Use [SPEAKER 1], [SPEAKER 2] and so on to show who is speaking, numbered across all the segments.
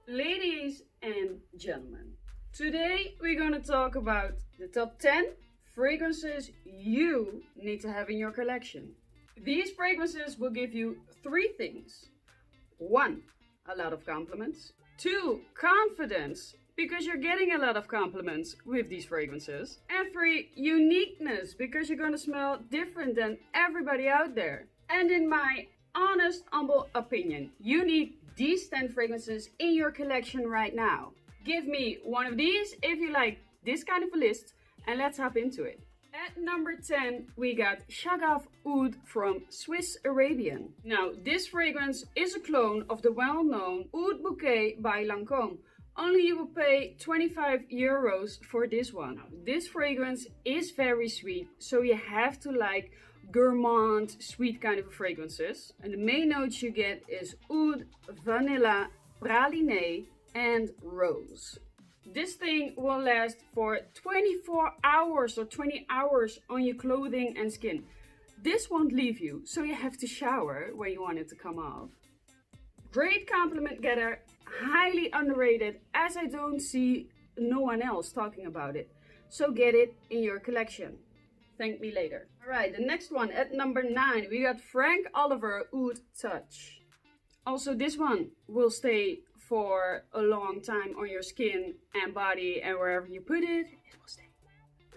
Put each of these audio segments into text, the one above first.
[SPEAKER 1] Ladies and gentlemen, today we're going to talk about the top 10 fragrances you need to have in your collection. These fragrances will give you three things. 1. A lot of compliments. 2. Confidence, because you're getting a lot of compliments with these fragrances. And 3. Uniqueness, because you're going to smell different than everybody out there. And in my honest, humble opinion, you need these 10 fragrances in your collection right now. Give me one of these if you like this kind of a list, and let's hop into it. At number 10, we got Shaghaf Oud from Swiss Arabian. Now, this fragrance is a clone of the well-known Oud Bouquet by Lancôme. Only you will pay 25 euros for this one. Now, this fragrance is very sweet, so you have to like gourmand, sweet kind of fragrances. And the main notes you get is oud, vanilla, praline, and rose. This thing will last for 24 hours or 20 hours on your clothing and skin. This won't leave you, so you have to shower when you want it to come off. Great compliment getter, highly underrated, as I don't see no one else talking about it. So get it in your collection. Thank me later. Alright, the next one at number 9, we got Franck Oliver Oud Touch. Also, this one will stay for a long time on your skin and body, and wherever you put it, it will stay.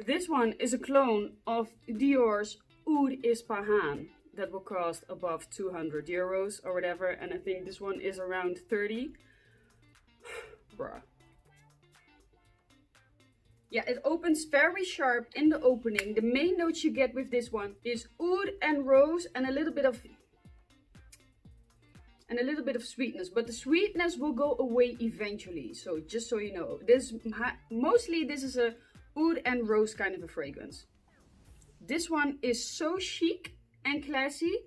[SPEAKER 1] This one is a clone of Dior's Oud Ispahan that will cost above 200 euros or whatever, and I think this one is around 30. Bruh. Yeah, it opens very sharp in the opening. The main notes you get with this one is oud and rose and a little bit of sweetness, but the sweetness will go away eventually. So just so you know, mostly this is a oud and rose kind of a fragrance. This one is so chic and classy.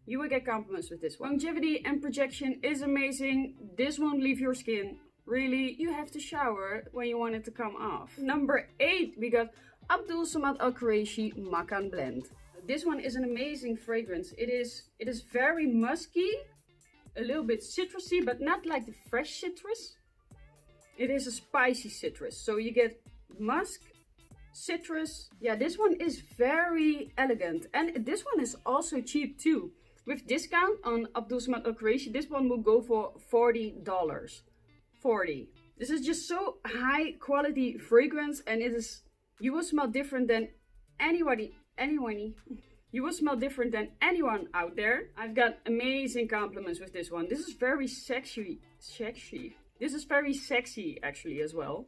[SPEAKER 1] You will get compliments with this one. Longevity and projection is amazing. This won't leave your skin. Really, you have to shower when you want it to come off. Number 8, we got Abdul Samad Al Quraishi Makan Blend. This one is an amazing fragrance. It is very musky, a little bit citrusy, but not like the fresh citrus. It is a spicy citrus. So you get musk, citrus. Yeah, this one is very elegant. And this one is also cheap too. With discount on Abdul Samad Al Quraishi, this one will go for $40. 40. This is just so high quality fragrance, and you will smell different than anyone out there. I've got amazing compliments with this one. This is very sexy. This is very sexy actually as well.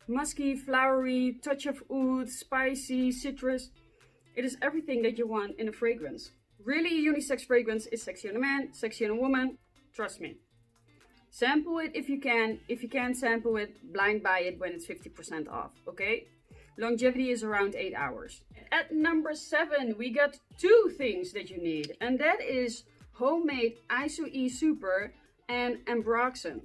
[SPEAKER 1] Musky, flowery, touch of oud, spicy, citrus. It is everything that you want in a fragrance. Really, a unisex fragrance is sexy on a man, sexy on a woman. Trust me. Sample it if you can. If you can't sample it, blind buy it when it's 50% off, okay? Longevity is around 8 hours. At number 7, we got 2 things that you need. And that is homemade Iso E Super and Ambroxan.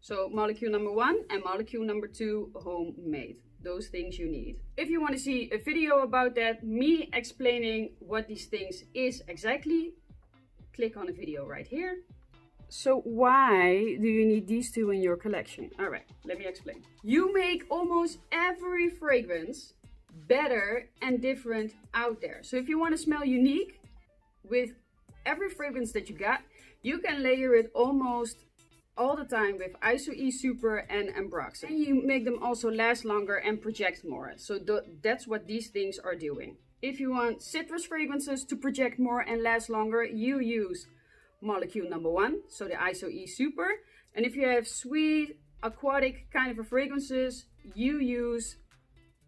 [SPEAKER 1] So molecule number 1 and molecule number 2, homemade. Those things you need. If you want to see a video about that, me explaining what these things is exactly, click on the video right here. So why do you need these 2 in your collection? Alright, let me explain. You make almost every fragrance better and different out there. So if you want to smell unique with every fragrance that you got, you can layer it almost all the time with Iso E Super and Ambroxan. And you make them also last longer and project more. So that's what these things are doing. If you want citrus fragrances to project more and last longer, you use molecule number 1, so the Iso E Super. And if you have sweet, aquatic kind of fragrances, you use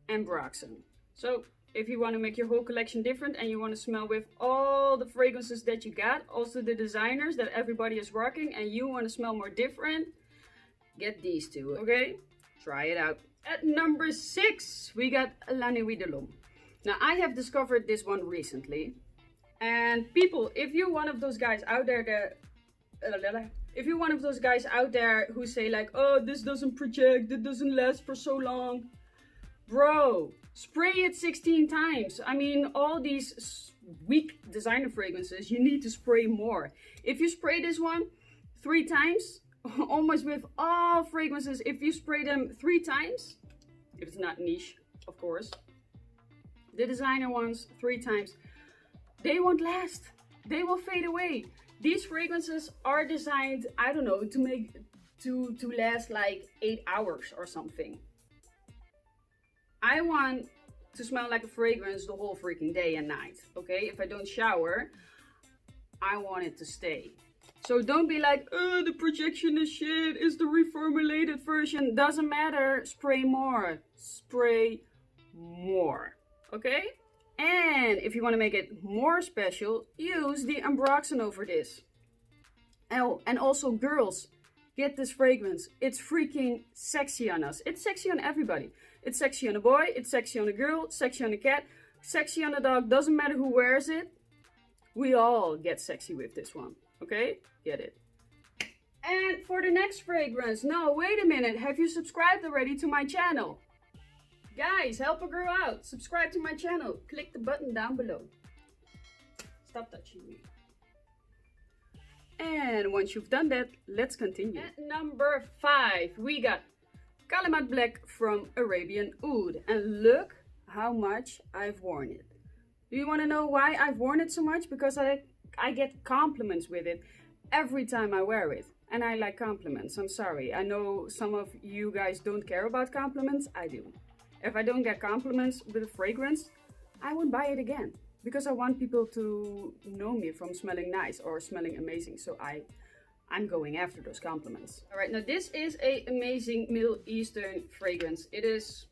[SPEAKER 1] Ambroxan. So if you want to make your whole collection different and you want to smell with all the fragrances that you got, also the designers that everybody is rocking, and you want to smell more different, get these 2, okay? Try it out. At number 6, we got La Nuit de l'Homme. Now, I have discovered this one recently. And people, if you're one of those guys out there who say like, oh, this doesn't project, it doesn't last for so long. Bro, spray it 16 times. I mean, all these weak designer fragrances, you need to spray more. If you spray this one 3 times, almost with all fragrances, if you spray them 3 times, if it's not niche, of course, the designer ones 3 times, they won't last. They will fade away. These fragrances are designed, I don't know, to last like 8 hours or something. I want to smell like a fragrance the whole freaking day and night, okay? If I don't shower, I want it to stay. So don't be like, oh, the projection is shit, it's the reformulated version. Doesn't matter, spray more. Spray more, okay? And if you want to make it more special, use the Ambroxan over this. Oh, and also girls, get this fragrance. It's freaking sexy on us. It's sexy on everybody. It's sexy on a boy, it's sexy on a girl, sexy on a cat, sexy on a dog. Doesn't matter who wears it. We all get sexy with this one, okay? Get it. And for the next fragrance, no, wait a minute. Have you subscribed already to my channel? Guys, help a girl out. Subscribe to my channel. Click the button down below. Stop touching me. And once you've done that, let's continue. At number 5, we got Kalemat Black from Arabian Oud. And look how much I've worn it. Do you want to know why I've worn it so much? Because I get compliments with it every time I wear it. And I like compliments. I'm sorry. I know some of you guys don't care about compliments. I do. If I don't get compliments with a fragrance, I won't buy it again. Because I want people to know me from smelling nice or smelling amazing. So I'm going after those compliments. Alright, now this is an amazing Middle Eastern fragrance. It is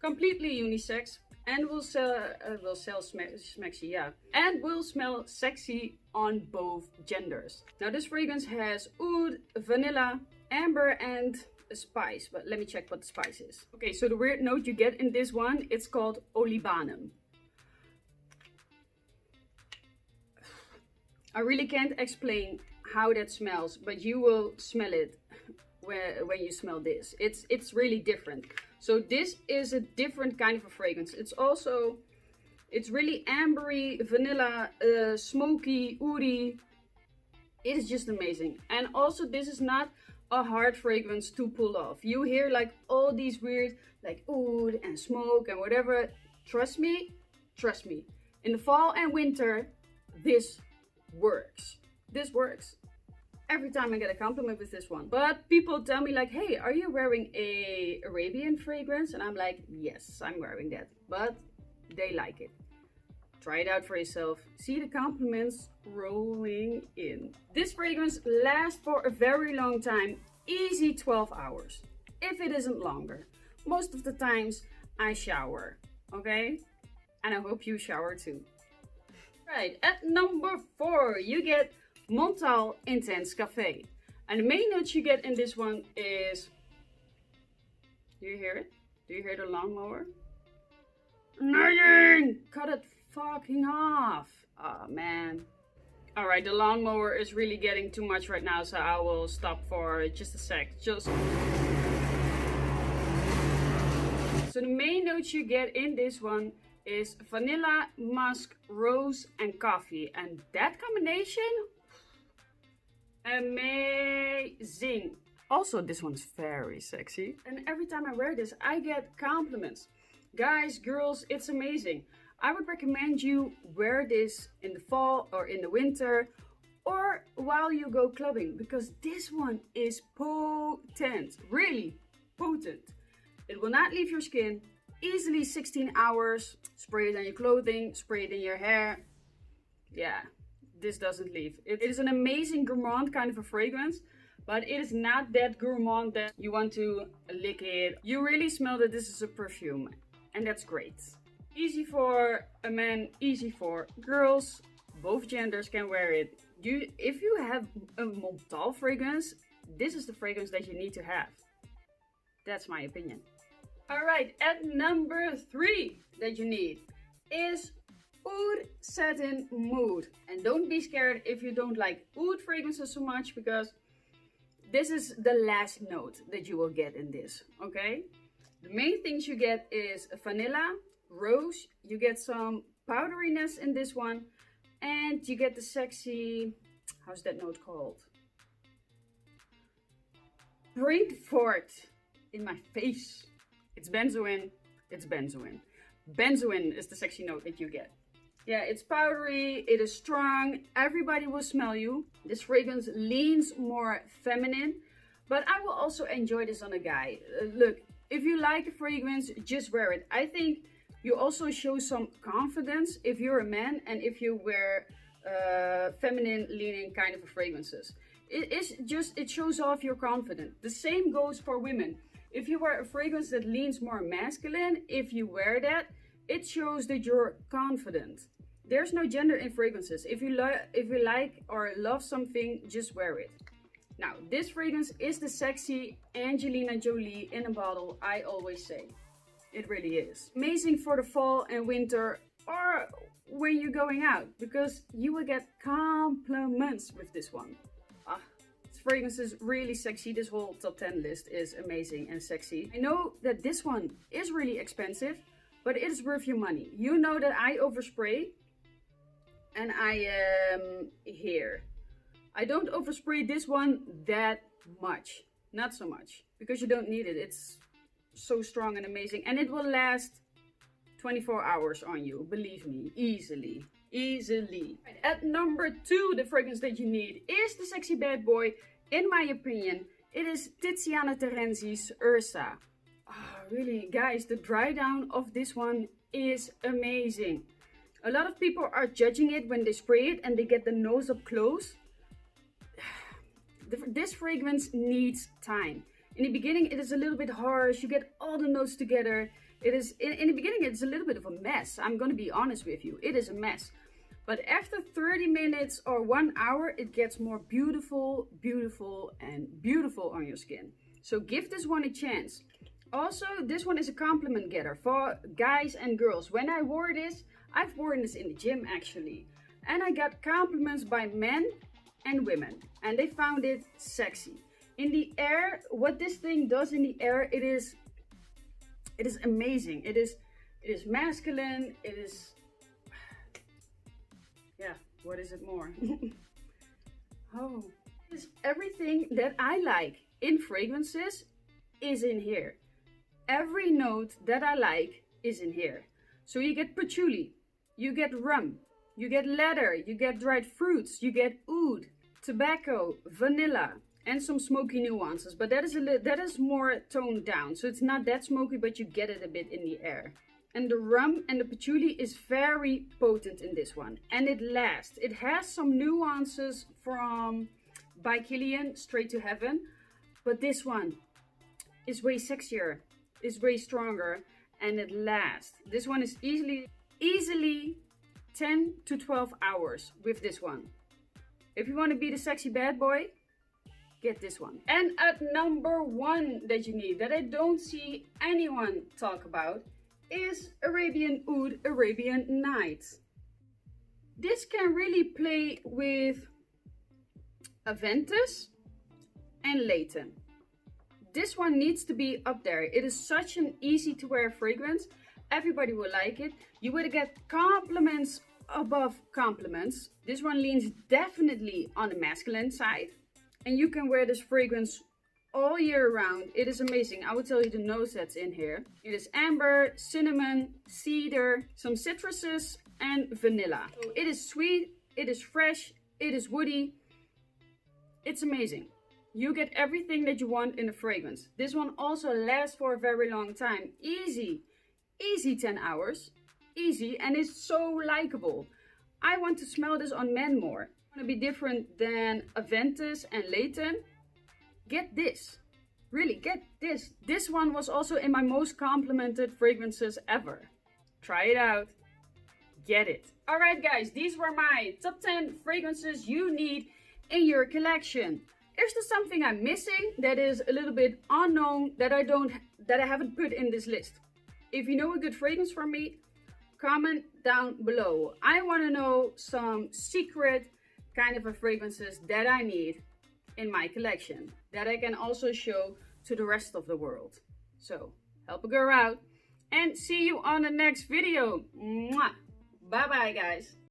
[SPEAKER 1] completely unisex and will smell sexy, yeah. And will smell sexy on both genders. Now this fragrance has oud, vanilla, amber and a spice, but let me check what the spice is. Okay, so the weird note you get in this one, it's called olibanum. I really can't explain how that smells, but you will smell it when you smell this. It's really different. So this is a different kind of a fragrance. It's really ambery, vanilla, smoky, oudy. It is just amazing. And also this is not a hard fragrance to pull off. You hear like all these weird like oud and smoke and whatever. Trust me. In the fall and winter, this works. This works. Every time I get a compliment with this one. But people tell me like, hey, are you wearing a Arabian fragrance? And I'm like, yes, I'm wearing that. But they like it. Try it out for yourself. See the compliments rolling in. This fragrance lasts for a very long time. Easy 12 hours. If it isn't longer. Most of the times I shower. Okay? And I hope you shower too. Right, at number 4 you get Montale Intense Cafe. And the main notes you get in this one is... Do you hear it? Do you hear the lawnmower? Annoying! Cut it fucking off. Oh man. Alright, the lawnmower is really getting too much right now, so I will stop for just a sec. So the main notes you get in this one is vanilla, musk, rose and coffee. And that combination, amazing. Also, this one's very sexy. And every time I wear this, I get compliments. Guys, girls, it's amazing. I would recommend you wear this in the fall or in the winter or while you go clubbing, because this one is potent, really potent. It will not leave your skin. Easily 16 hours. Spray it on your clothing, spray it in your hair. Yeah, this doesn't leave. It is an amazing gourmand kind of a fragrance, but it is not that gourmand that you want to lick it. You really smell that this is a perfume, and that's great. Easy for a man, easy for girls. Both genders can wear it. If you have a Montale fragrance, this is the fragrance that you need to have. That's my opinion. Alright, at number 3 that you need is Oud Satin Mood. And don't be scared if you don't like oud fragrances so much, because this is the last note that you will get in this, okay? The main things you get is vanilla, rose, you get some powderiness in this one, and you get the sexy, how's that note called? bring forth in my face. It's benzoin. It's benzoin. Benzoin is the sexy note that you get. Yeah, it's powdery, it is strong, everybody will smell you. This fragrance leans more feminine, but I will also enjoy this on a guy. Look, if you like a fragrance, just wear it. I think you also show some confidence if you're a man and if you wear feminine leaning kind of fragrances. It shows off your confidence. The same goes for women. If you wear a fragrance that leans more masculine, if you wear that, it shows that you're confident. There's no gender in fragrances. If you like or love something, just wear it. Now, this fragrance is the sexy Angelina Jolie in a bottle, I always say. It really is. Amazing for the fall and winter or when you're going out, because you will get compliments with this one. This fragrance is really sexy. This whole top 10 list is amazing and sexy. I know that this one is really expensive, but it is worth your money. You know that I overspray. And I am here. I don't overspray this one that much. Not so much. Because you don't need it. It's so strong and amazing. And it will last 24 hours on you. Believe me. Easily. Easily. At number 2, the fragrance that you need is the sexy bad boy. In my opinion, it is Tiziana Terenzi's Ursa. Really, guys, the dry down of this one is amazing. A lot of people are judging it when they spray it and they get the nose up close. This fragrance needs time. In the beginning, it is a little bit harsh. You get all the notes together. It is in the beginning, it's a little bit of a mess. I'm going to be honest with you. It is a mess. But after 30 minutes or 1 hour, it gets more beautiful, beautiful, and beautiful on your skin. So give this one a chance. Also, this one is a compliment getter for guys and girls. When I wore this, I've worn this in the gym actually, and I got compliments by men and women, and they found it sexy. In the air, what this thing does in the air, it is amazing. It is masculine. It is, yeah. What is it more? Oh, it's everything that I like in fragrances is in here. Every note that I like is in here. So you get patchouli. You get rum, you get leather, you get dried fruits, you get oud, tobacco, vanilla, and some smoky nuances. But that is more toned down. So it's not that smoky, but you get it a bit in the air. And the rum and the patchouli is very potent in this one. And it lasts. It has some nuances from by Kilian, Straight to Heaven. But this one is way sexier, is way stronger, and it lasts. This one is easily 10 to 12 hours with this one. If you want to be the sexy bad boy, get this one. And at number 1 that you need, that I don't see anyone talk about, is Arabian Oud Arabian Night. This can really play with Aventus and Leighton. This one needs to be up there. It is such an easy to wear fragrance. Everybody will like it. You will get compliments above compliments. This one leans definitely on the masculine side. And you can wear this fragrance all year round. It is amazing. I will tell you the notes that's in here. It is amber, cinnamon, cedar, some citruses, and vanilla. So it is sweet, it is fresh, it is woody. It's amazing. You get everything that you want in a fragrance. This one also lasts for a very long time. Easy 10 hours. Easy, and it's so likable. I want to smell this on men more. I want to be different than Aventus and Leighton. Get this. Really, get this. This one was also in my most complimented fragrances ever. Try it out. Get it. Alright guys, these were my top 10 fragrances you need in your collection. Is there something I'm missing that is a little bit unknown that I haven't put in this list? If you know a good fragrance for me, comment down below. I want to know some secret kind of fragrances that I need in my collection that I can also show to the rest of the world. So help a girl out and see you on the next video. Mwah. Bye bye guys.